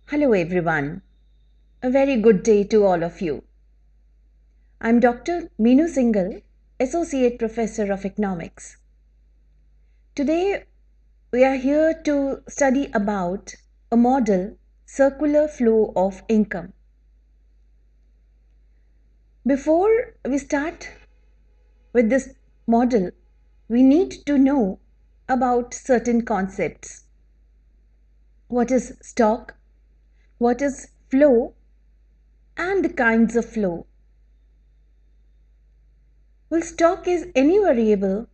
Hello, everyone. A very good day to all of you. I'm Dr. Meenu Singhal, Associate Professor of Economics. Today, we are here to study about a model, circular flow of income. Before we start with this model, we need to know about certain concepts. What is stock? What is flow? And the kinds of flow. Well, stock is any variable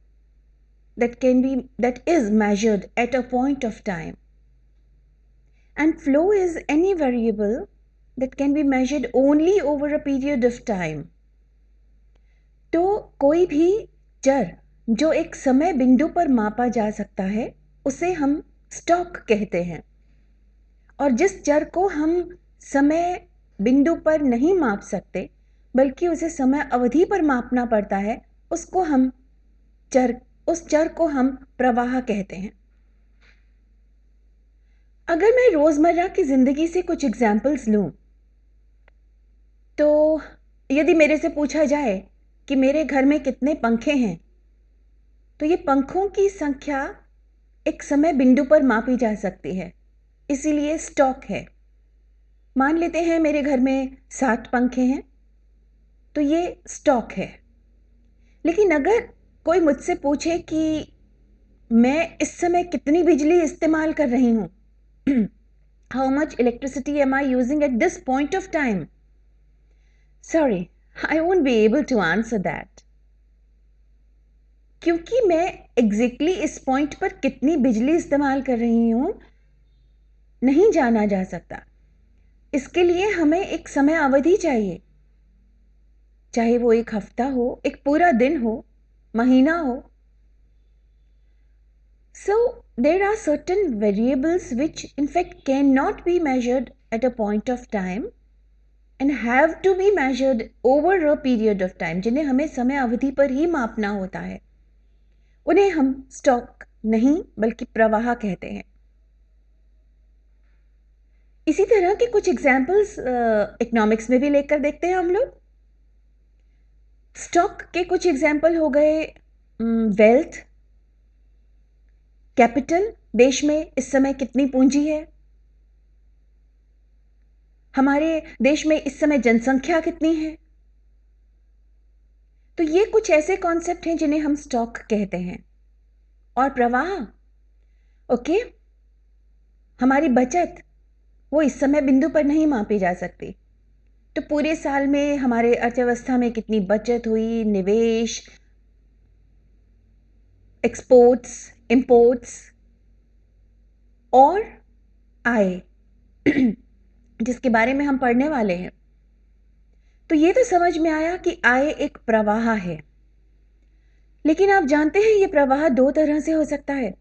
that is measured at a point of time, and flow is any variable that can be measured only over a period of time. तो कोई भी चर जो एक समय बिंदु पर मापा जा सकता है उसे हम स्टॉक कहते हैं, और जिस चर को हम समय बिंदु पर नहीं माप सकते बल्कि उसे समय अवधि पर मापना पड़ता है उस चर को हम प्रवाह कहते हैं। अगर मैं रोज़मर्रा की ज़िंदगी से कुछ एग्जाम्पल्स लूँ, तो यदि मेरे से पूछा जाए कि मेरे घर में कितने पंखे हैं, तो ये पंखों की संख्या एक समय बिंदु पर मापी जा सकती है, इसीलिए स्टॉक है। मान लेते हैं मेरे घर में 7 पंखे हैं, तो ये स्टॉक है। लेकिन अगर कोई मुझसे पूछे कि मैं इस समय कितनी बिजली इस्तेमाल कर रही हूँ, how much electricity am I using at this point of time? Sorry, I won't be able to answer that. क्योंकि मैं एग्जैक्टली इस पॉइंट पर कितनी बिजली इस्तेमाल कर रही हूँ नहीं जाना जा सकता। इसके लिए हमें एक समय अवधि चाहिए, चाहे वो एक हफ्ता हो, एक पूरा दिन हो, महीना हो। So there are certain variables which in fact cannot be measured at a point of time and have to be measured over a period of time, जिन्हें हमें समय अवधि पर ही मापना होता है। उन्हें हम स्टॉक नहीं बल्कि प्रवाह कहते हैं। इसी तरह के कुछ एग्जाम्पल्स इकोनॉमिक्स में भी लेकर देखते हैं हम लोग। स्टॉक के कुछ एग्जाम्पल हो गए वेल्थ, कैपिटल, देश में इस समय कितनी पूंजी है, हमारे देश में इस समय जनसंख्या कितनी है। तो ये कुछ ऐसे कॉन्सेप्ट हैं जिन्हें हम स्टॉक कहते हैं। और प्रवाह, ओके, हमारी बचत वो इस समय बिंदु पर नहीं मापी जा सकती। तो पूरे साल में हमारे अर्थव्यवस्था में कितनी बचत हुई, निवेश, एक्सपोर्ट्स, इंपोर्ट्स और आय जिसके बारे में हम पढ़ने वाले हैं। तो ये तो समझ में आया कि आय एक प्रवाह है। लेकिन आप जानते हैं ये प्रवाह 2 तरह से हो सकता है,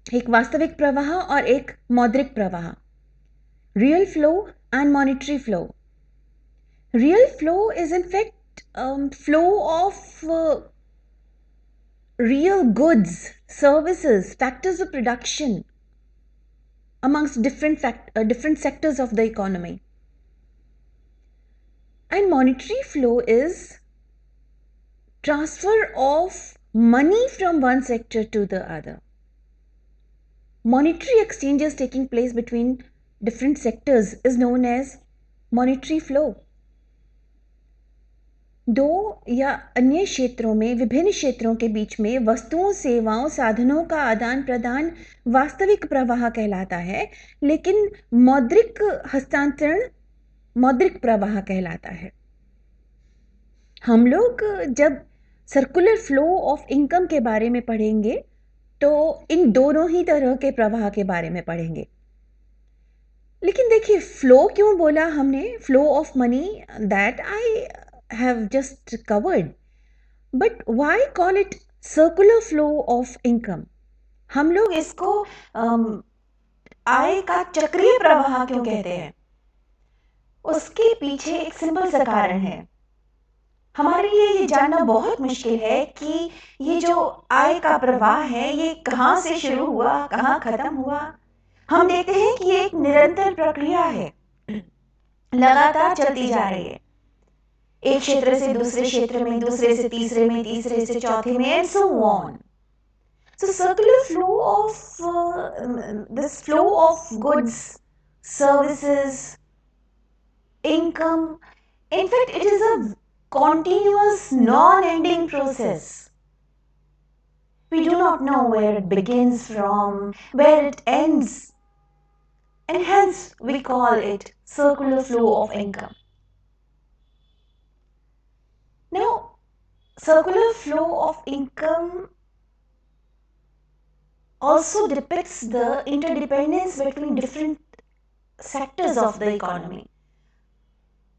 एक वास्तविक प्रवाह और एक मौद्रिक प्रवाह, real flow and monetary flow. Real flow is in fact flow of real goods, services, factors of production amongst different sectors of the economy. And monetary flow is transfer of money from one sector to the other. Monetary exchanges taking place between different sectors is known as monetary flow. दो या अन्य क्षेत्रों में, विभिन्न क्षेत्रों के बीच में वस्तुओं, सेवाओं, साधनों का आदान प्रदान वास्तविक प्रवाह कहलाता है, लेकिन मौद्रिक हस्तांतरण मौद्रिक प्रवाह कहलाता है। हम लोग जब सर्कुलर फ्लो ऑफ इनकम के बारे में पढ़ेंगे तो इन दोनों ही तरह के प्रवाह के बारे में पढ़ेंगे। लेकिन देखिए, फ्लो क्यों बोला हमने? Flow of money, that I have just covered, but why call it circular flow of income? हम लोग इसको आय का चक्रीय प्रवाह क्यों कहते हैं? उसके पीछे एक सिंपल सा कारण है। हमारे लिए ये जानना बहुत मुश्किल है कि ये जो आय का प्रवाह है ये कहाँ से शुरू हुआ, कहाँ खत्म हुआ, हम देखते हैं कि ये एक निरंतर प्रक्रिया है, लगातार चलती जा रही है, एक क्षेत्र से दूसरे क्षेत्र में, दूसरे से तीसरे में, तीसरे से चौथे में, and so on. So circular flow of this flow of goods, services, income, in fact it is a continuous non-ending process. We do not know where it begins from, where it ends, and hence we call it circular flow of income. Now, circular flow of income also depicts the interdependence between different sectors of the economy,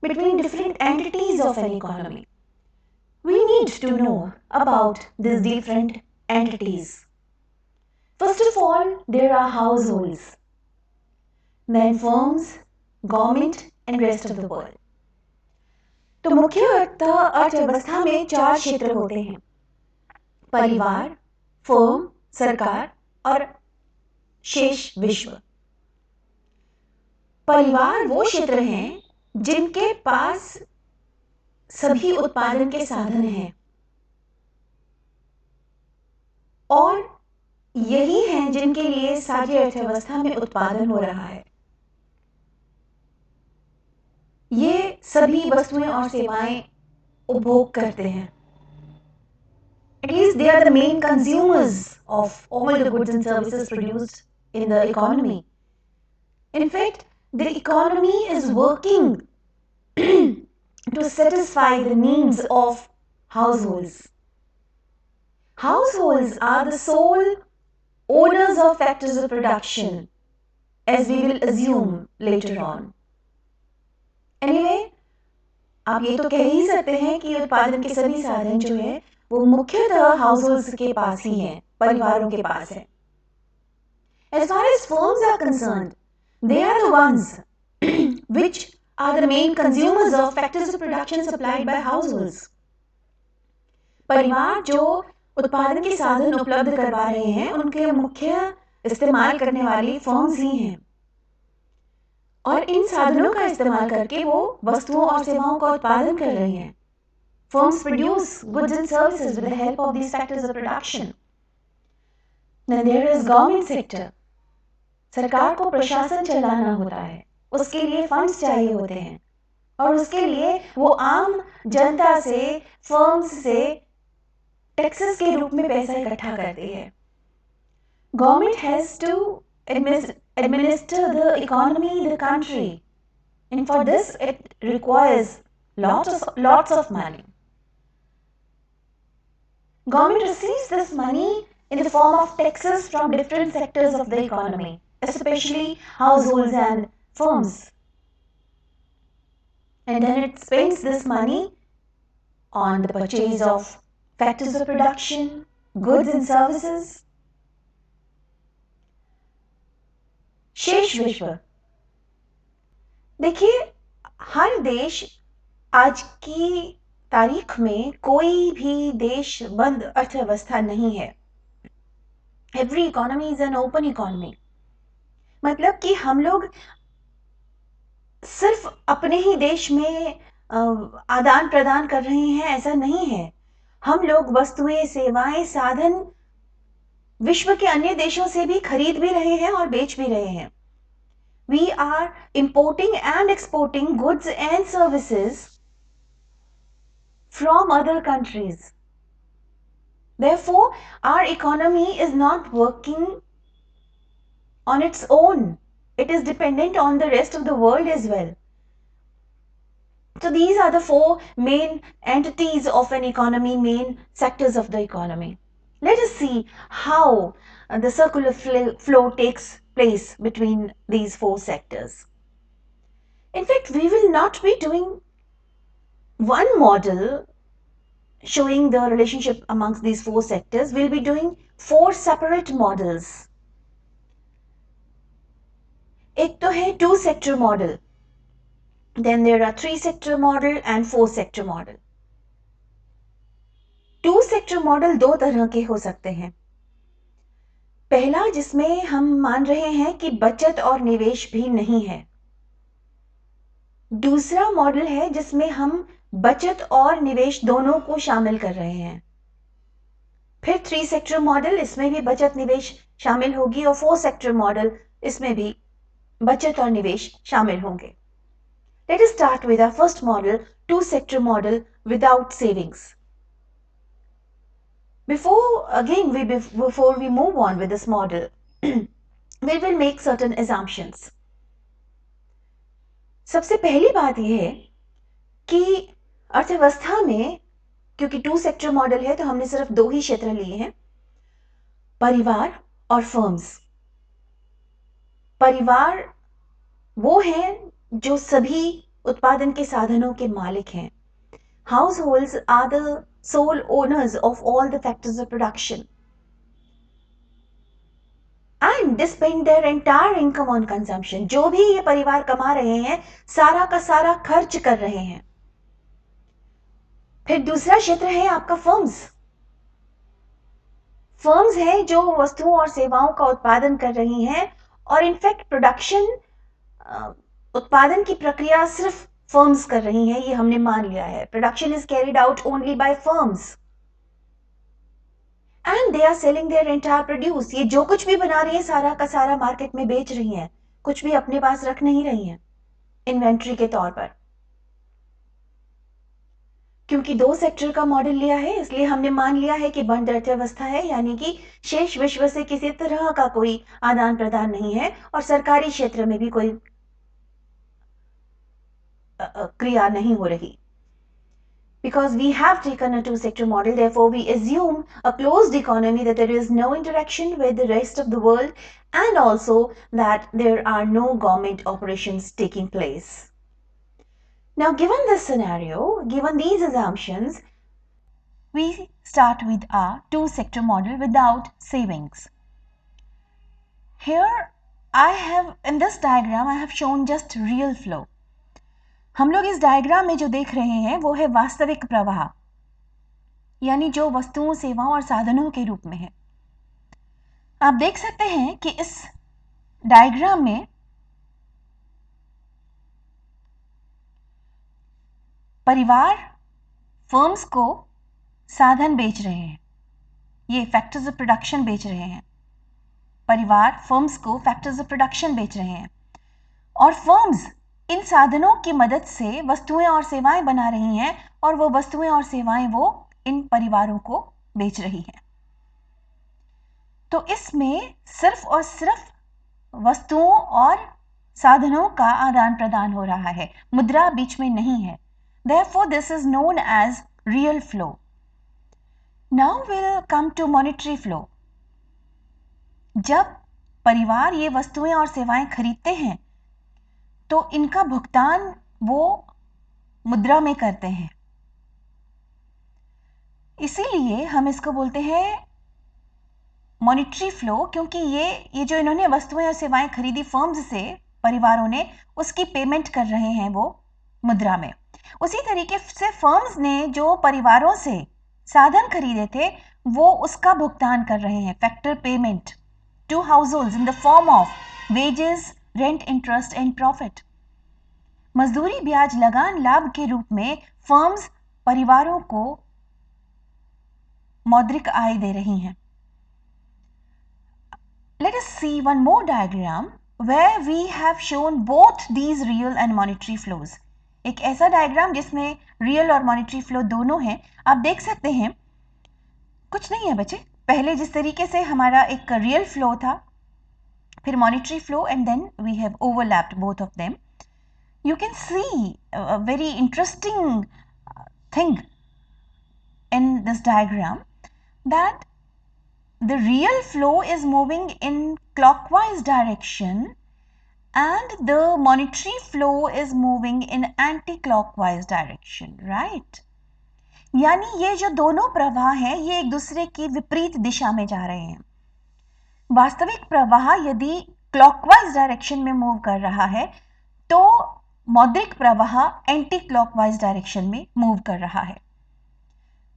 between different entities of an economy. We need to know about these different entities. First of all, there are households, then firms, government and rest of the world. तो मुख्य अर्थव्यवस्था में 4 क्षेत्र होते हैं: परिवार, firm, सरकार और शेष विश्व। परिवार वो क्षेत्र हैं जिनके पास सभी उत्पादन के साधन हैं और यही हैं जिनके लिए सारी अर्थव्यवस्था में उत्पादन हो रहा है। ये सभी वस्तुएं और सेवाएं उपभोग करते हैं। At least they are the main consumers of all the goods and services produced in the economy. In fact, the economy is working to satisfy the needs of households. Households are the sole owners of factors of production, as we will assume later on. Anyway, आप ये तो कह ही सकते हैं कि उत्पादन के सभी साधन जो है वो मुख्यतः हाउसहोल्ड्स के पास ही हैं, परिवारों के पास है। As far as firms are concerned, they are the ones which are the main consumers of factors of production supplied by households. परिवार जो उत्पादन के साधन उपलब्ध करवा रहे हैं उनके मुख्य इस्तेमाल करने वाली फर्म्स ही हैं और इन साधनों का इस्तेमाल करके वो वस्तुओं और सेवाओं का उत्पादन कर रही हैं। Firms produce goods and services with the help of these factors of production. Then there is government sector. सरकार को प्रशासन चलाना होता है, उसके लिए फंड्स चाहिए होते हैं और उसके लिए वो आम जनता से, फर्म्स से टैक्सेस के रूप में पैसा इकट्ठा करती है। Government has to administer the economy, the country, and for this it requires lots of money. Government receives this money in the form of taxes from different sectors of the economy, especially households and firms. And then it spends this money on the purchase of factors of production, goods and services. शेष विश्व। देखिए, हर देश आज की तारीख में कोई भी देश बंद अर्थव्यवस्था नहीं है। Every economy is an open economy. मतलब कि हम लोग सिर्फ अपने ही देश में आदान प्रदान कर रहे हैं ऐसा नहीं है। हम लोग वस्तुएं, सेवाएं, साधन विश्व के अन्य देशों से भी खरीद भी रहे हैं और बेच भी रहे हैं। We are importing and exporting goods and services from other countries. Therefore, our economy is not working on its own. It is dependent on the rest of the world as well. So these are the 4 main entities of an economy, main sectors of the economy. Let us see how the circular flow takes place between these 4 sectors. In fact, we will not be doing one model showing the relationship amongst these 4 sectors. We'll be doing 4 separate models. एक तो है 2 sector model. Then there are 3 sector model and 4 sector model. 2 sector model दो तरह के हो सकते हैं। पहला जिसमें हम मान रहे हैं कि बचत और निवेश भी नहीं है। दूसरा मॉडल है जिसमें हम बचत और निवेश दोनों को शामिल कर रहे हैं। फिर 3 सेक्टर मॉडल, इसमें भी बचत निवेश शामिल होगी, और 4 सेक्टर मॉडल, इसमें भी बचत और निवेश शामिल होंगे। Let us start with our first model, 2 sector model without savings. Before we move on with this model, we will make certain assumptions. सबसे पहली बात यह है कि अर्थव्यवस्था में, क्योंकि 2 सेक्टर मॉडल है तो हमने सिर्फ 2 ही क्षेत्र लिए हैं, परिवार और फर्म्स। परिवार वो हैं जो सभी उत्पादन के साधनों के मालिक हैं। Households are the sole owners of all the factors of production. And they spend their entire income on consumption. जो भी ये परिवार कमा रहे हैं, सारा का सारा खर्च कर रहे हैं। फिर दूसरा क्षेत्र है आपका फर्म्स। फर्म्स हैं जो वस्तुओं और सेवाओं का उत्पादन कर रही हैं, और इनफैक्ट प्रोडक्शन, उत्पादन की प्रक्रिया सिर्फ फर्म्स कर रही हैं, ये हमने मान लिया है। Production is carried out only by firms and they are selling their entire produce. ये जो कुछ भी बना रही है सारा का सारा मार्केट में बेच रही हैं, कुछ भी अपने पास रख नहीं रही हैं इन्वेंट्री के तौर पर। क्योंकि 2 सेक्टर का मॉडल लिया है, इसलिए हमने मान लिया है कि बंद अर्थव्यवस्था है, यानी कि शेष विश्व से किसी तरह का कोई आदान प्रदान नहीं है, और सरकारी क्षेत्र में भी कोई क्रिया नहीं हो रही। Because we have taken a 2 sector model, therefore we assume a closed economy, that there is no interaction with the rest of the world, and also that there are no government operations taking place. Now, given this scenario, given these assumptions, we start with our 2 sector model without savings. Here I have, in this diagram I have shown just real flow. हम लोग इस diagram में जो देख रहे हैं वो है वास्तविक प्रवाह, यानी जो वस्तुओं, सेवाओं और साधनों के रूप में है। आप देख सकते हैं कि इस डायग्राम में परिवार फर्म्स को साधन बेच रहे हैं, ये फैक्टर्स ऑफ प्रोडक्शन बेच रहे हैं। परिवार फर्म्स को फैक्टर्स ऑफ प्रोडक्शन बेच रहे हैं, और फर्म्स इन साधनों की मदद से वस्तुएं और सेवाएं बना रही हैं, और वो वस्तुएं और सेवाएं वो इन परिवारों को बेच रही हैं। तो इसमें सिर्फ और सिर्फ वस्तुओं और साधनों का आदान प्रदान हो रहा है, मुद्रा बीच में नहीं है। Therefore, this is known as real flow. Now we'll come to monetary flow. जब परिवार ये वस्तुएं और सेवाएं खरीदते हैं तो इनका भुगतान वो मुद्रा में करते हैं, इसीलिए हम इसको बोलते हैं मॉनेटरी फ्लो, क्योंकि ये जो इन्होंने वस्तुएं और सेवाएं खरीदी फर्म्स से, परिवारों ने, उसकी पेमेंट कर रहे हैं वो मुद्रा में। उसी तरीके से फर्म्स ने जो परिवारों से साधन खरीदे थे वो उसका भुगतान कर रहे हैं, factor payment to households in the form of wages, rent, interest and profit. मजदूरी, ब्याज, लगान, लाभ के रूप में फर्म्स परिवारों को मौद्रिक आय दे रही हैं। Let us see one more diagram where we have shown both these real and monetary flows. एक ऐसा डायग्राम जिसमें रियल और मॉनेटरी फ्लो दोनों हैं। आप देख सकते हैं, कुछ नहीं है बच्चे, पहले जिस तरीके से हमारा एक रियल फ्लो था, फिर monetary flow, and then we have overlapped both of them. You can see a very interesting thing in this diagram, that the real flow is moving in clockwise direction and the monetary flow is moving in anti-clockwise direction, right? यानी ये जो दोनों प्रवाह हैं ये एक दूसरे की विपरीत दिशा में जा रहे हैं। वास्तविक प्रवाह यदि क्लॉकवाइज डायरेक्शन में मूव कर रहा है तो मौद्रिक प्रवाह एंटी क्लॉकवाइज डायरेक्शन में मूव कर रहा है।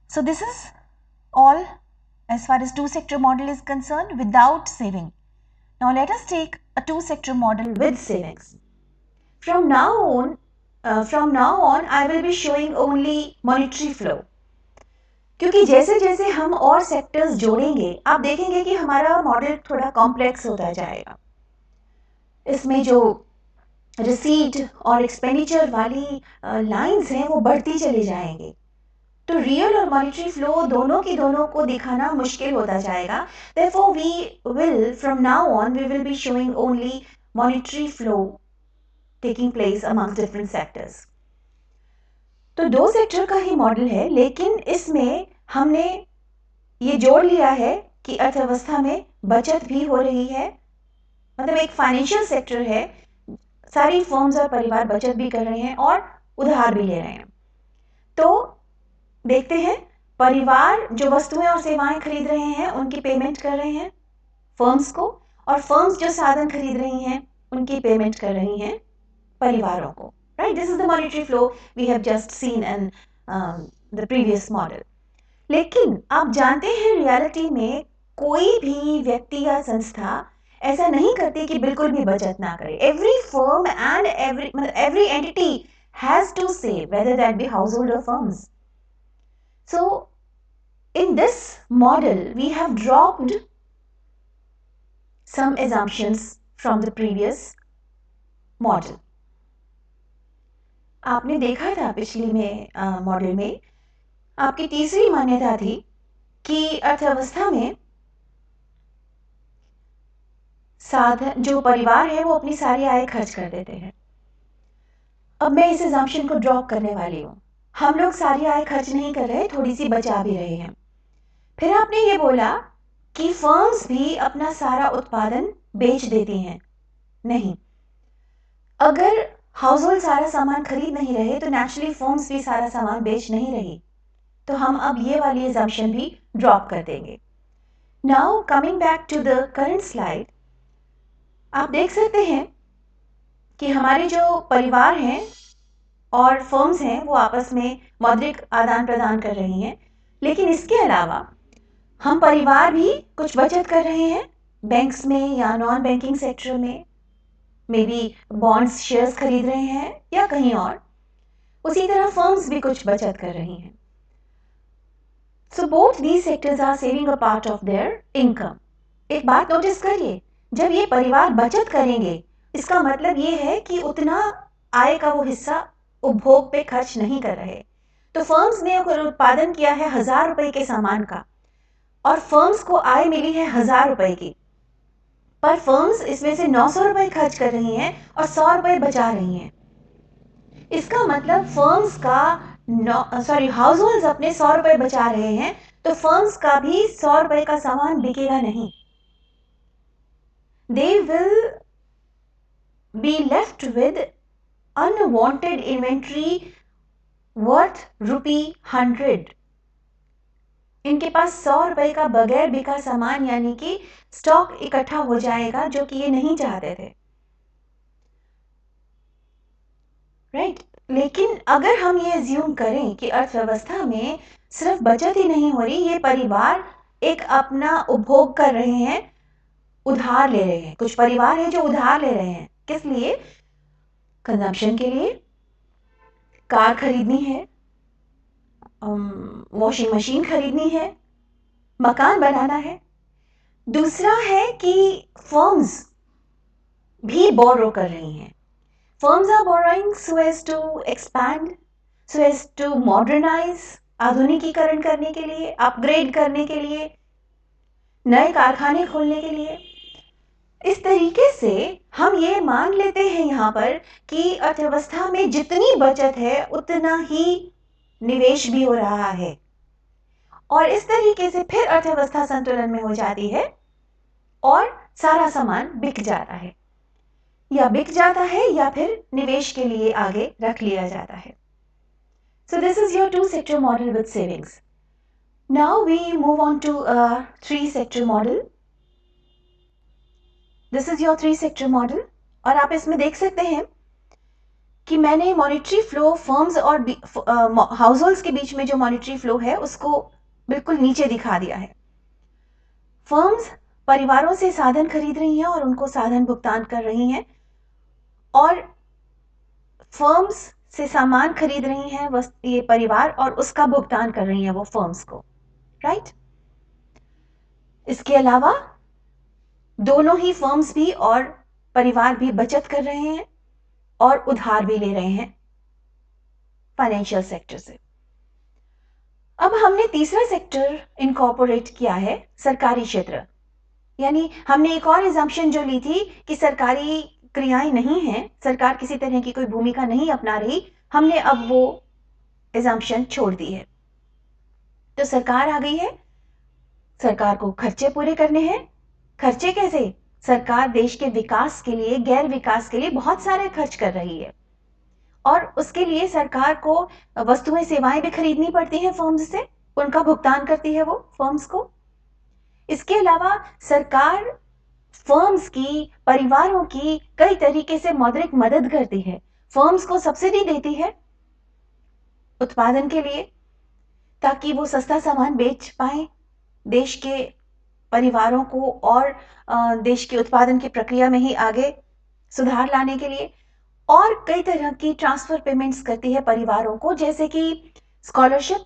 So this is all as far as two-sector model is concerned without saving. Now let us take a two-sector model with savings. From now on, I will be showing only monetary flow. क्योंकि जैसे जैसे हम और sectors जोड़ेंगे, आप देखेंगे कि हमारा मॉडल थोड़ा कॉम्प्लेक्स होता जाएगा. इसमें जो रिसीट और एक्सपेंडिचर वाली लाइंस हैं वो बढ़ती चली जाएंगी. तो रियल और मॉनेटरी फ्लो दोनों को दिखाना मुश्किल होता जाएगा. Therefore, from now on, we will be showing only monetary flow taking place amongst different sectors. तो दो सेक्टर का ही मॉडल है, लेकिन इसमें हमने ये जोड़ लिया है कि अर्थव्यवस्था में बचत भी हो रही है. मतलब एक फाइनेंशियल सेक्टर है, सारी फर्म्स और परिवार बचत भी कर रहे हैं और उधार भी ले रहे हैं. तो देखते हैं, परिवार जो वस्तुएं और सेवाएं खरीद रहे हैं उनकी पेमेंट कर रहे हैं फर्म्स को, और फर्म्स जो साधन खरीद रही हैं उनकी पेमेंट कर रही हैं परिवारों को. Right, this is the monetary flow we have just seen in the previous model. लेकिन आप जानते हैं रियलिटी में कोई भी व्यक्ति या संस्था ऐसा नहीं करती कि बिल्कुल भी बचत ना करे. Every firm and every entity has to save, whether that be household or firms. So in this model we have dropped some assumptions from the previous model. आपने देखा था पिछली में मॉडल में आपकी तीसरी मान्यता थी कि अर्थव्यवस्था में साधन जो परिवार है वो अपनी सारी आय खर्च कर देते हैं. अब मैं इस assumption को ड्रॉप करने वाली हूँ. हम लोग सारी आय खर्च नहीं कर रहे, थोड़ी सी बचा भी रहे हैं. फिर आपने ये बोला कि फर्म्स भी अपना सारा उत्पादन बेच देती हैं. नहीं, अगर हाउस होल्ड सारा सामान खरीद नहीं रहे तो नेचुरली फर्म्स भी सारा सामान बेच नहीं रही. तो हम अब ये वाली assumption भी ड्रॉप कर देंगे. Now coming back to the current slide, आप देख सकते हैं कि हमारे जो परिवार हैं और फर्म्स हैं वो आपस में मौद्रिक आदान प्रदान कर रही हैं. लेकिन इसके अलावा हम परिवार भी कुछ बचत कर रहे हैं बैंक्स में या नॉन बैंकिंग सेक्टर में, मे बी बॉन्ड्स शेयर्स खरीद रहे हैं या कहीं और. उसी तरह फर्म्स भी कुछ बचत कर रही हैं. So both these sectors are saving a part of their income. एक बात नोटिस करिए, जब ये परिवार बचत करेंगे इसका मतलब ये है कि उतना आय का वो हिस्सा उपभोग पे खर्च नहीं कर रहे. तो फर्म्स ने अगर उत्पादन किया है 1000 रुपए के सामान का और फर्म्स को आय मिली है 1000 रुपए की, पर फर्म्स इसमें से 900 रुपए खर्च कर रही हैं और 100 रुपए बचा रही हैं. इसका मतलब फर्म्स का हाउस होल्ड्स अपने 100 रुपए बचा रहे हैं, तो फर्म्स का भी 100 रुपए का सामान बिकेगा नहीं. They will be left with unwanted inventory worth ₹100. इनके पास 100 रुपए का बगैर बिका सामान यानी कि स्टॉक इकट्ठा हो जाएगा, जो कि ये नहीं चाहते थे. राइट, लेकिन अगर हम ये अज्यूम करें कि अर्थव्यवस्था में सिर्फ बचत ही नहीं हो रही, ये परिवार एक अपना उपभोग कर रहे हैं, उधार ले रहे हैं. कुछ परिवार हैं जो उधार ले रहे हैं. किस लिए? कंजम्पशन के लिए, कार खरीदनी है, वॉशिंग मशीन खरीदनी है, मकान बनाना है. दूसरा है कि फर्म्स भी बोरो कर रही हैं. Firms are borrowing so as to expand, so as to modernise, आधुनिकीकरण करने के लिए, अपग्रेड करने के लिए, नए कारखाने खोलने के लिए. इस तरीके से हम ये मान लेते हैं यहाँ पर कि अर्थव्यवस्था में जितनी बचत है उतना ही निवेश भी हो रहा है, और इस तरीके से फिर अर्थव्यवस्था संतुलन में हो जाती है और सारा सामान बिक जाता है, या बिक जाता है या फिर निवेश के लिए आगे रख लिया जाता है. So this is your two-sector model with savings. Now we move on to a three-sector model. This is your three-sector model. और आप इसमें देख सकते हैं कि मैंने मॉनेटरी फ्लो फर्म्स और हाउस होल्ड्स के बीच में जो मॉनेटरी फ्लो है उसको बिल्कुल नीचे दिखा दिया है. फर्म्स परिवारों से साधन खरीद रही हैं और उनको साधन भुगतान कर रही हैं, और फर्म्स से सामान खरीद रही हैं ये परिवार, और उसका भुगतान कर रही हैं वो फर्म्स को, राइट। इसके अलावा दोनों ही फर्म्स भी और परिवार भी बचत कर रहे हैं और उधार भी ले रहे हैं फाइनेंशियल सेक्टर से। अब हमने तीसरा सेक्टर इनकॉर्पोरेट किया है, सरकारी क्षेत्र। यानी हमने एक और एजम्पशन जो ली थी कि सरकारी क्रियाएं नहीं हैं, सरकार किसी तरह की कोई भूमिका नहीं अपना रही, हमने अब वो एजम्पशन छोड़ दी है। तो सरकार आ गई है, सरकार को खर्चे पूरे करने हैं। खर्चे कैसे? सरकार देश के विकास के लिए, गैर विकास के लिए बहुत सारे खर्च कर रही है, और उसके लिए सरकार को वस्तुएं सेवाएं भी खरीदनी पड़ती हैं फर्म्स से, उनका भुगतान करती है वो फर्म्स को। इसके अलावा सरकार फर्म्स की, परिवारों की कई तरीके से मौद्रिक मदद करती है, फर्म्स को सब्सिडी देती है उत्पादन के लिए, ताकि वो सस्ता सामान बेच पाए देश के परिवारों को, और देश के उत्पादन की प्रक्रिया में ही आगे सुधार लाने के लिए। और कई तरह की ट्रांसफर पेमेंट्स करती है परिवारों को, जैसे कि स्कॉलरशिप,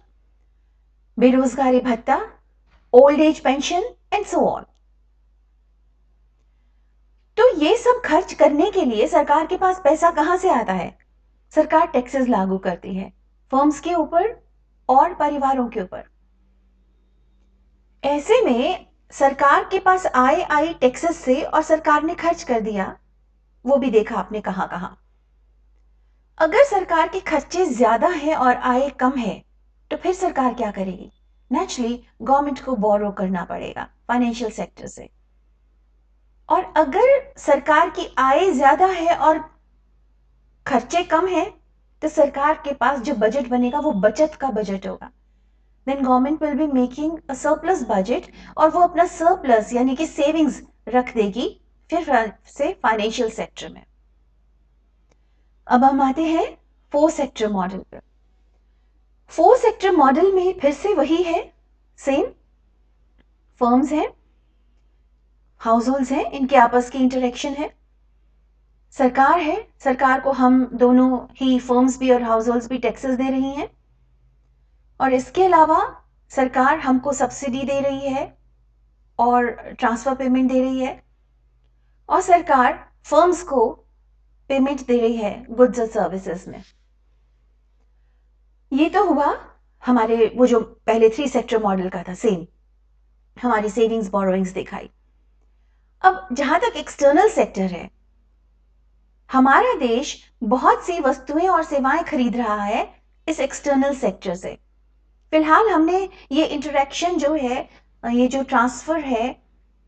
बेरोजगारी भत्ता, old age pension and so on. तो ये सब खर्च करने के लिए सरकार के पास पैसा कहां से आता है? सरकार टैक्सेस लागू करती है फर्म्स के ऊपर और परिवारों के ऊपर। ऐसे में सरकार के पास आय आई टैक्सेस से, और सरकार ने खर्च कर दिया, वो भी देखा आपने कहां कहां। अगर सरकार के खर्चे ज्यादा है और आय कम है, तो फिर सरकार क्या करेगी? नेचुरली गवर्नमेंट को बोरो करना पड़ेगा फाइनेंशियल सेक्टर से। और अगर सरकार की आय ज्यादा है और खर्चे कम है, तो सरकार के पास जो बजट बनेगा वो बचत का बजट होगा। Then government will be making a surplus budget, और वो अपना सरप्लस यानी कि सेविंग्स रख देगी फिर से फाइनेंशियल सेक्टर में। अब हम आते हैं 4 सेक्टर मॉडल पर। 4 सेक्टर मॉडल में फिर से वही है, सेम फर्म्स हैं, हाउस होल्ड्स हैं, इनके आपस की इंटरेक्शन है, सरकार है, सरकार को हम दोनों ही फर्म्स भी और हाउस होल्ड्स भी टैक्सेस दे रही हैं, और इसके अलावा सरकार हमको सब्सिडी दे रही है और ट्रांसफर पेमेंट दे रही है, और सरकार फर्म्स को पेमेंट दे रही है गुड्स और सर्विसेज में। ये तो हुआ हमारे वो जो पहले 3 सेक्टर मॉडल का था, सेम हमारी सेविंग्स बोरोइंग्स दिखाई। अब जहां तक एक्सटर्नल सेक्टर है, हमारा देश बहुत सी वस्तुएं और सेवाएं खरीद रहा है इस एक्सटर्नल सेक्टर से। फिलहाल हमने ये इंटरेक्शन जो है, ये जो ट्रांसफर है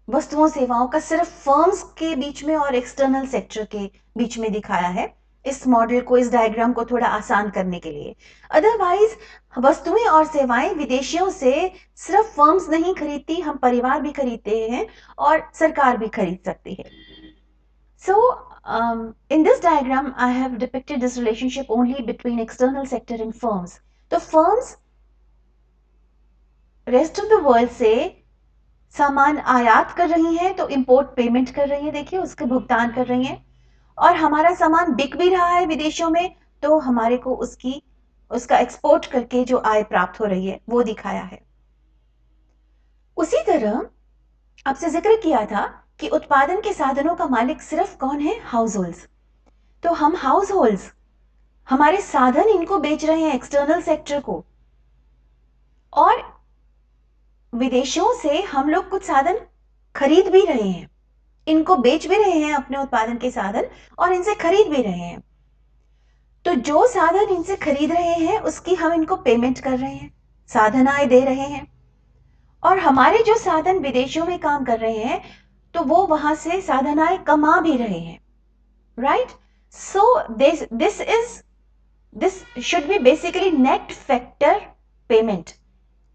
वस्तुओं सेवाओं का, सिर्फ फर्म्स के बीच में और एक्सटर्नल सेक्टर के बीच में दिखाया है, इस मॉडल को, इस डायग्राम को थोड़ा आसान करने के लिए। अदरवाइज वस्तुएं और सेवाएं विदेशियों से सिर्फ फर्म्स नहीं खरीदती, हम परिवार भी खरीदते हैं और सरकार भी खरीद सकती है। So in this diagram I have depicted this relationship only between external sector and firms. तो firms rest of the world से सामान आयात कर रही हैं, तो इंपोर्ट पेमेंट कर रही हैं, देखिए उसके भुगतान कर रही हैं, और हमारा सामान बिक भी रहा है विदेशों में, तो हमारे को उसका एक्सपोर्ट करके जो आय प्राप्त हो रही है वो दिखाया है। उसी तरह आपसे जिक्र किया था कि उत्पादन के साधनों का मालिक सिर्फ कौन है? House holds. तो हम हाउस होल्ड्स हमारे साधन इनको बेच रहे हैं एक्सटर्नल सेक्टर को, और विदेशों से हम लोग कुछ साधन खरीद भी रहे हैं, इनको बेच भी रहे हैं अपने उत्पादन के साधन, और इनसे खरीद भी रहे हैं। तो जो साधन इनसे खरीद रहे हैं उसकी हम इनको पेमेंट कर रहे हैं, साधन आय दे रहे हैं, और हमारे जो साधन विदेशों में काम कर रहे हैं तो वो वहां से साधन आय कमा भी रहे हैं, right. So this should be basically net factor payment,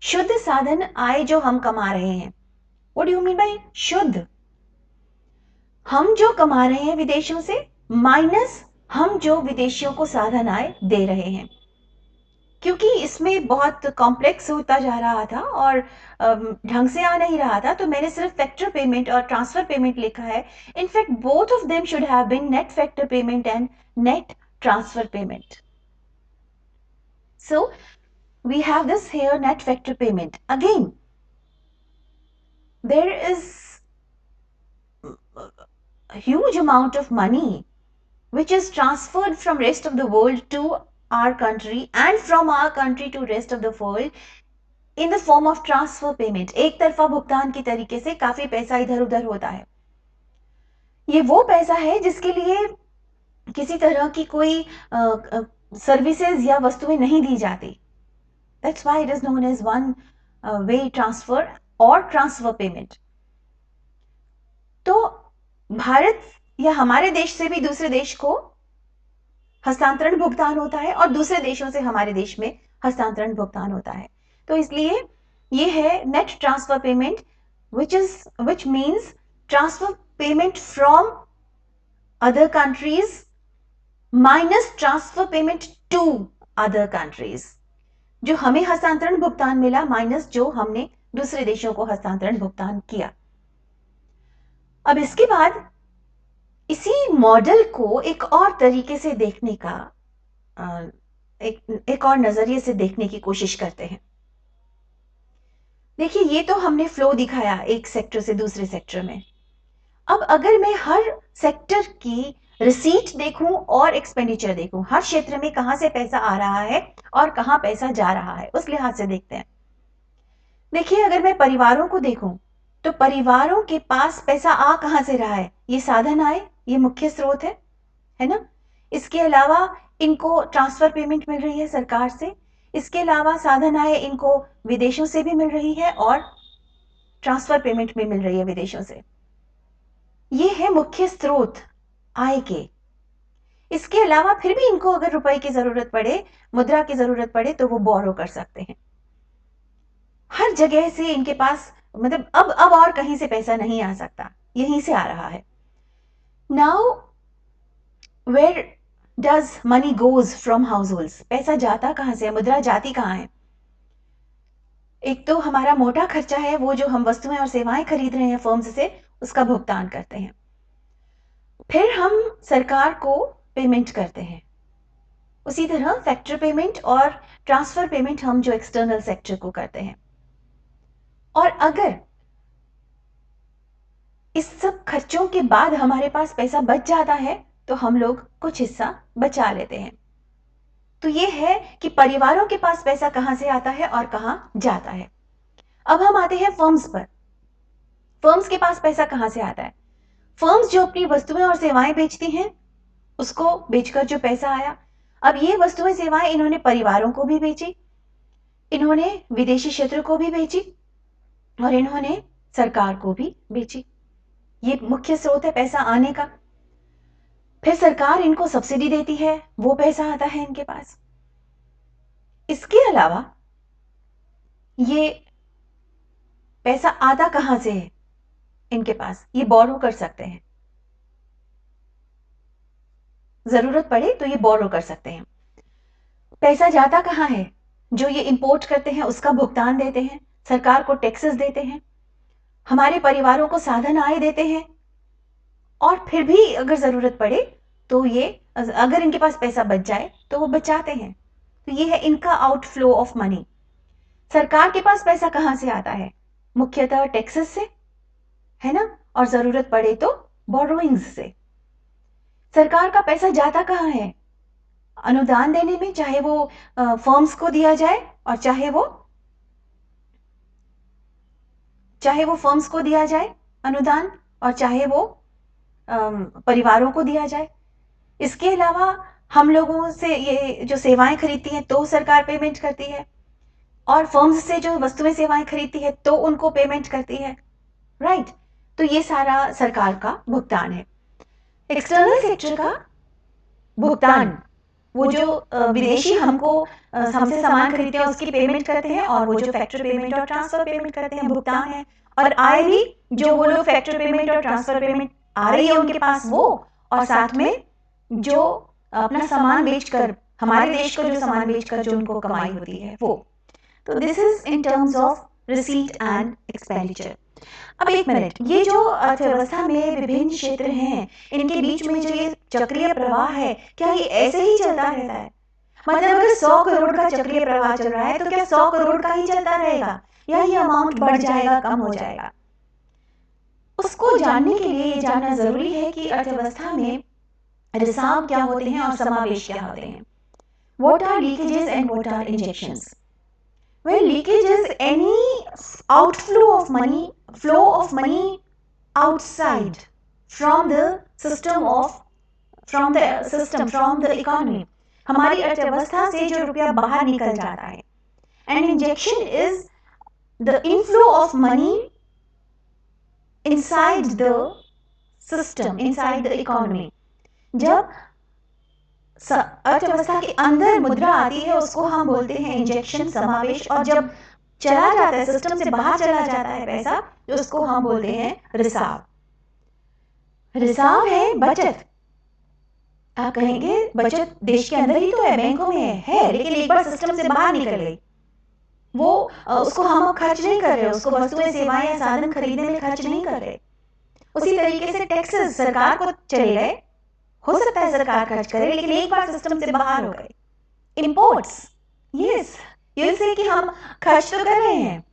शुद्ध साधन आय जो हम कमा रहे हैं। What do you mean by शुद्ध? हम जो कमा रहे हैं विदेशों से माइनस हम जो विदेशियों को साधन आय दे रहे हैं। क्योंकि इसमें बहुत कॉम्प्लेक्स होता जा रहा था और ढंग से आ नहीं रहा था, तो मैंने सिर्फ फैक्टर पेमेंट और ट्रांसफर पेमेंट लिखा है. In fact both of them should have been net factor payment and net transfer payment. So we have this here net factor payment. Again, there is a huge amount of money which is transferred from rest of the world to our country and from our country to rest of the world in the form of transfer payment. एक तरफा भुगतान की तरीके से काफी पैसा इधर उधर होता है. ये वो पैसा है जिसके लिए किसी तरह की कोई सर्विसेज या वस्तुएं नहीं दी जाती. That's why it is known as one way transfer or transfer payment. तो भारत या हमारे देश से भी दूसरे देश को हस्तांतरण भुगतान होता है और दूसरे देशों से हमारे देश में हस्तांतरण भुगतान होता है. तो इसलिए ये है net transfer payment which means transfer payment from other countries minus transfer payment to other countries. जो हमें हस्तांतरण भुगतान मिला माइनस जो हमने दूसरे देशों को हस्तांतरण भुगतान किया. अब इसके बाद इसी मॉडल को एक और तरीके से देखने का एक और नजरिए से देखने की कोशिश करते हैं. देखिए, ये तो हमने फ्लो दिखाया एक सेक्टर से दूसरे सेक्टर में. अब अगर मैं हर सेक्टर की रिसीट देखूं और एक्सपेंडिचर देखूं, हर क्षेत्र में कहां से पैसा आ रहा है और कहां पैसा जा रहा है, उस लिहाज से देखते हैं. देखिए, अगर मैं परिवारों को देखूं तो परिवारों के पास पैसा आ कहां से रहा है? ये साधन आए, ये मुख्य स्रोत है ना. इसके अलावा इनको ट्रांसफर पेमेंट मिल रही है सरकार से. इसके अलावा साधन आए इनको विदेशों से भी मिल रही है और ट्रांसफर पेमेंट भी मिल रही है विदेशों से. ये है मुख्य स्रोत आय के. इसके अलावा फिर भी इनको अगर रुपए की जरूरत पड़े, मुद्रा की जरूरत पड़े, तो वो बोरो कर सकते हैं. हर जगह से इनके पास, मतलब अब और कहीं से पैसा नहीं आ सकता, यहीं से आ रहा है. Now where does money goes from households? पैसा जाता कहां से है, मुद्रा जाती कहां है? एक तो हमारा मोटा खर्चा है, वो जो हम वस्तुएं और सेवाएं खरीद रहे हैं फर्म्स से, उसका भुगतान करते हैं. फिर हम सरकार को पेमेंट करते हैं. उसी तरह फैक्टर पेमेंट और ट्रांसफर पेमेंट हम जो एक्सटर्नल सेक्टर को करते हैं. और अगर इस सब खर्चों के बाद हमारे पास पैसा बच जाता है तो हम लोग कुछ हिस्सा बचा लेते हैं. तो ये है कि परिवारों के पास पैसा कहां से आता है और कहां जाता है. अब हम आते हैं फर्म्स पर. फर्म्स के पास पैसा कहां से आता है? फर्म्स जो अपनी वस्तुएं और सेवाएं बेचती हैं, उसको बेचकर जो पैसा आया, अब ये वस्तुएं सेवाएं इन्होंने परिवारों को भी बेची, इन्होंने विदेशी क्षेत्र को भी बेची और इन्होंने सरकार को भी बेची. ये मुख्य स्रोत है पैसा आने का. फिर सरकार इनको सब्सिडी देती है, वो पैसा आता है इनके पास. इसके अलावा ये पैसा आता कहां से है इनके पास? ये बोरो कर सकते हैं, जरूरत पड़े तो ये बोरो कर सकते हैं. पैसा जाता कहां है? जो ये इंपोर्ट करते हैं उसका भुगतान देते हैं, सरकार को टैक्सेस देते हैं, हमारे परिवारों को साधन आय देते हैं, और फिर भी अगर जरूरत पड़े तो ये, अगर इनके पास पैसा बच जाए तो वो बचाते हैं. तो ये है इनका आउटफ्लो ऑफ मनी. सरकार के पास पैसा कहां से आता है? मुख्यतः टैक्सेस से, है ना, और जरूरत पड़े तो बोरोइंग्स से. सरकार का पैसा जाता कहां है? अनुदान देने में, चाहे वो फर्म्स को दिया जाए और चाहे वो फर्म्स को दिया जाए अनुदान, और चाहे वो परिवारों को दिया जाए. इसके अलावा हम लोगों से ये जो सेवाएं खरीदती हैं तो सरकार पेमेंट करती है, और फर्म्स से जो वस्तुएं सेवाएं खरीदती है तो उनको पेमेंट करती है. राइट. तो ये सारा सरकार का भुगतान है. एक्सटर्नल सेक्टर का भुगतान, वो जो विदेशी हमसे सामान खरीदते हैं उसकी पेमेंट करते हैं, और वो जो फैक्टर पेमेंट और ट्रांसफर पेमेंट करते हैं भुगतान है. और आय भी जो वो लोग फैक्टर पेमेंट और ट्रांसफर पेमेंट आ रही है उनके पास वो, और साथ में जो अपना सामान बेचकर हमारे देश को जो सामान बेचकर जो उनको कमाई होती है वो। तो this is in terms of receipt and expenditure. अब एक मिनट, ये जो अर्थव्यवस्था में विभिन्न क्षेत्र हैं, इनके बीच में जो ये चक्रीय प्रवाह है, क्या ये ऐसे ही चलता रहता है? मतलब अगर 100 करोड़ का चक्रीय प्रवाह चल रहा है तो क्या 100 करोड़ का ही चलता रहेगा, या ये अमाउंट बढ़ जाएगा, कम हो जाएगा? उसको जानने के लिए ये जानना जरूरी है कि अर्थव्यवस्था में रिसाव क्या होते हैं और समावेश क्या होते हैं। What are leakages and what are injections? Well, leakage is any outflow of money, flow of money outside from the system from the economy. हमारी अर्थव्यवस्था से जो रुपया बाहर निकल जाता है। And injection is the inflow of money inside the system, inside the economy. जब अर्थव्यवस्था के अंदर मुद्रा आती है उसको हम बोलते हैं इंजेक्शन, समावेश, और जब चला जाता है, सिस्टम से बाहर चला जाता है पैसा, तो उसको हम बोलते हैं रिसाव। रिसाव है बचत। आप कहेंगे बचत देश के अंदर ही तो है, बैंकों में है, लेकिन एक बार सिस्टम से बाहर निकल गई, वो उसको हम खर्च नहीं कर रहे, उसको वस्तुएं, सेवाएं या साधन खरीदने में खर्च नहीं कर रहे। उसी तरीके से टैक्सेस सरकार को चले गए, हो सकता है सरकार खर्च करे, लेकिन एक बार सिस्टम से बाहर हो गए। इंपोर्ट्स, यस, ये से कि हम खर्च तो कर रहे हैं।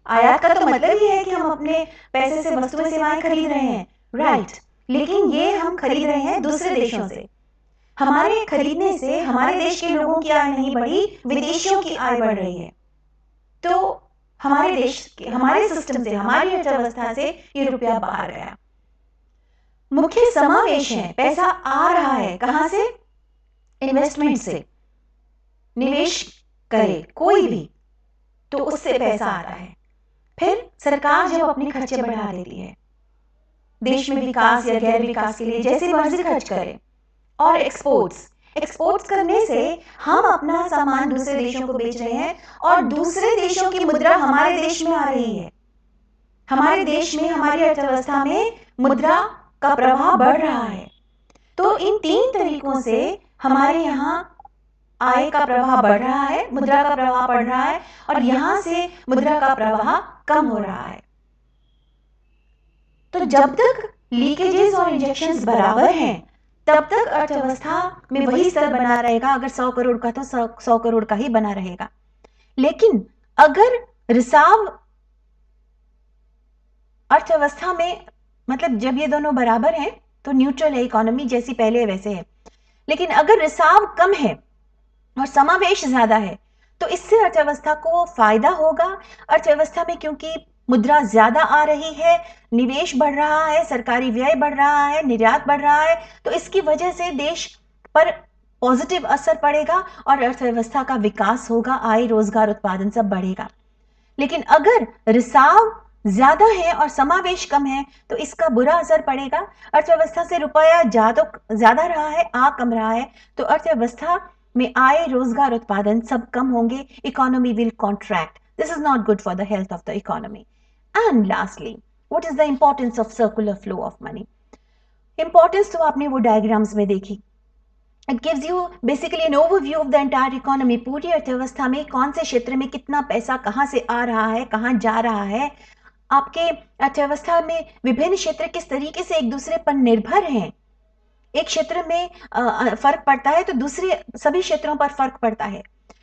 आयात का तो मतलब ही है कि हम अपने पैसे से वस्तुएं, सेवाएं खरीद रहे हैं, राइट, लेकिन ये हम खरीद रहे हैं दूसरे देशों से। हमारे खरीदने से हमारे देश के लोगों की आय नहीं बढ़ी, विदेशियों की आय बढ़ रही है। तो हमारे देश के, हमारे सिस्टम से, हमारी अर्थव्यवस्था से ये रुपया बाहर गया। मुख्य समावेश है, पैसा आ रहा है कहां से? इन्वेस्टमेंट से। निवेश करे कोई भी तो उससे पैसा आ रहा है। फिर सरकार जब अपने खर्चे बढ़ा देती है, देश में विकास या गैर विकास के लिए जैसे मर्जी खर्च करे, और एक्सपोर्ट्स करने से हम अपना सामान दूसरे देशों को बेच रहे हैं और दूसरे देशों की मुद्रा हमारे देश में आ रही है। हमारे देश में, हमारी अर्थव्यवस्था में मुद्रा का प्रवाह बढ़ रहा है। तो इन तीन तरीकों से हमारे यहाँ आय का प्रवाह बढ़ रहा है, मुद्रा का प्रवाह बढ़ रहा है, और यहां से मुद्रा का प्रवाह कम हो रहा है। तो जब तक लीकेजेस और इंजेक्शंस बराबर हैं, तब तक अर्थव्यवस्था में वही स्तर बना रहेगा। अगर 100 करोड़ का तो 100 करोड़ का ही बना रहेगा। लेकिन अगर रिसाव अर्थव्यवस्था में, मतलब जब ये दोनों बराबर हैं तो न्यूट्रल है, इकोनॉमी जैसी पहले वैसे है। लेकिन अगर रिसाव कम है और समावेश ज्यादा है तो इससे अर्थव्यवस्था को फायदा होगा। अर्थव्यवस्था में क्योंकि मुद्रा ज्यादा आ रही है, निवेश बढ़ रहा है, सरकारी व्यय बढ़ रहा है, निर्यात बढ़ रहा है, तो इसकी वजह से देश पर पॉजिटिव असर पड़ेगा और अर्थव्यवस्था का विकास होगा, आय, रोजगार, उत्पादन सब बढ़ेगा। लेकिन अगर रिसाव ज्यादा है और समावेश कम है तो इसका बुरा असर पड़ेगा। अर्थव्यवस्था से रुपया जा तो ज्यादा रहा है, आ कम रहा है, तो अर्थव्यवस्था में आय, रोजगार, उत्पादन सब कम होंगे। Economy will contract. This is not good for the health of the economy. And lastly, what is the importance of circular flow of money? Importance तो आपने वो डायग्राम्स में देखी। It gives you basically an overview of the entire economy. पूरी अर्थव्यवस्था में कौन से क्षेत्र में कितना पैसा कहां से आ रहा है, कहां जा रहा है। आपके अर्थव्यवस्था में विभिन्न क्षेत्र किस तरीके से एक दूसरे पर निर्भर हैं। एक क्षेत्र में फर्क पड़ता है तो दूसरे सभी क्षेत्रों पर फर्क पड़ता है।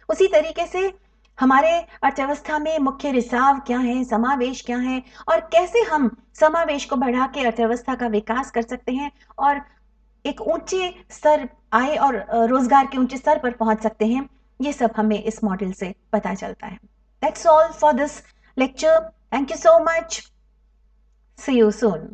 उसी तरीके से हमारे अर्थव्यवस्था में मुख्य रिसाव क्या है, समावेश क्या है, और कैसे हम समावेश को बढ़ा के अर्थव्यवस्था का विकास कर सकते हैं और एक ऊंचे स्तर, आय और रोजगार के ऊंचे स्तर पर पहुंच सकते हैं। ये सब हमें इस मॉडल से पता चलता है। That's all for this lecture. Thank you so much. See you soon.